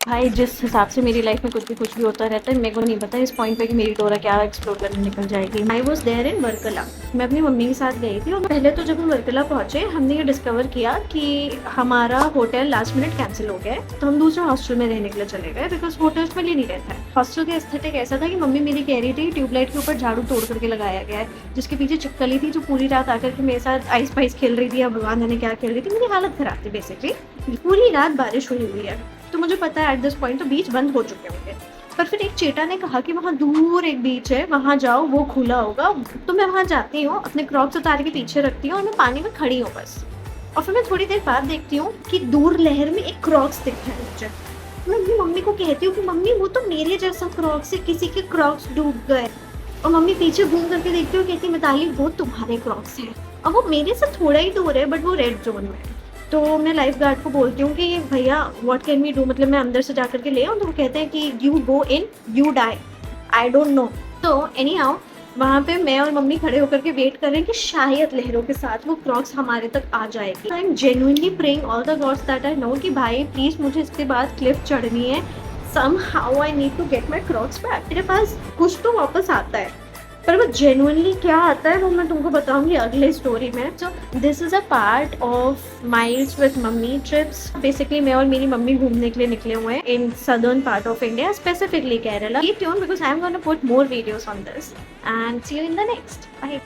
भाई जिस हिसाब से मेरी लाइफ में कुछ भी होता रहता है, मेरे को नहीं पता इस पॉइंट पे कि मेरी डोरा क्या एक्सप्लोर करने निकल जाएगी। I was there in Varkala. मैं अपनी मम्मी के साथ गई थी और पहले तो जब हम वर्कला पहुंचे हमने ये डिस्कवर किया कि हमारा होटल लास्ट मिनट कैंसिल हो गया है, तो हम दूसरे हॉस्टल में रहने के लिए चले गए बिकॉज होटल्स में ले नहीं रहता है। हॉस्टल का एस्थेटिक ऐसा था कि मम्मी मेरी कह रही थी ट्यूबलाइट के ऊपर झाड़ू तोड़ करके लगाया गया है, जिसके पीछे चिपकली थी जो पूरी रात आकर के मेरे साथ आइस पाइस खेल रही थी या भगवान जाने क्या खेल रही थी। मेरी हालत खराब थी बेसिकली। पूरी रात बारिश हुई हुई है, तो मुझे पता है एट दिस पॉइंट तो बीच बंद हो चुके होंगे। पर फिर एक चेटा ने कहा कि वहाँ दूर एक बीच है, वहाँ जाओ, वो खुला होगा। तो मैं वहाँ जाती हूँ, अपने क्रॉक्स उतार के पीछे रखती हूँ और मैं पानी में खड़ी हूँ बस। और फिर मैं थोड़ी देर बाद देखती हूँ कि दूर लहर में एक क्रॉक्स दिख रहा है मुझे। मैं अपनी मम्मी को कहती हूँ कि मम्मी वो तो मेरे जैसा क्रॉक्स है, किसी के क्रॉक्स डूब गए। और मम्मी पीछे घूम करके देखती हूँ, कहती मिताली वो तुम्हारे क्रॉक्स हैं। और वो मेरे से थोड़ा ही दूर है बट वो रेड जोन में है। तो मैं लाइफ गार्ड को बोलती हूँ कि भैया व्हाट कैन वी डू, मतलब मैं अंदर से जाकर के ले आऊँ। तो वो कहते हैं कि you go in you die, I don't know. तो एनी हाउ वहाँ पे मैं और मम्मी खड़े होकर के वेट कर रहे हैं कि शायद लहरों के साथ वो क्रॉक्स हमारे तक आ जाएगी। I am genuinely praying all the gods that I know कि भाई प्लीज मुझे इसके बाद क्लिफ चढ़नी है। somehow I need to get my Crocs back. मेरे पास कुछ तो वापस आता है, पर वो जेन्युइनली क्या आता है वो मैं तुमको बताऊंगी अगले स्टोरी में। So this is a part of miles with mummy trips. Basically मैं और मेरी मम्मी घूमने के लिए निकले हुए हैं in southern part of India, specifically Kerala. Stay tuned because I'm going to put more videos on this and see you in the next. Bye.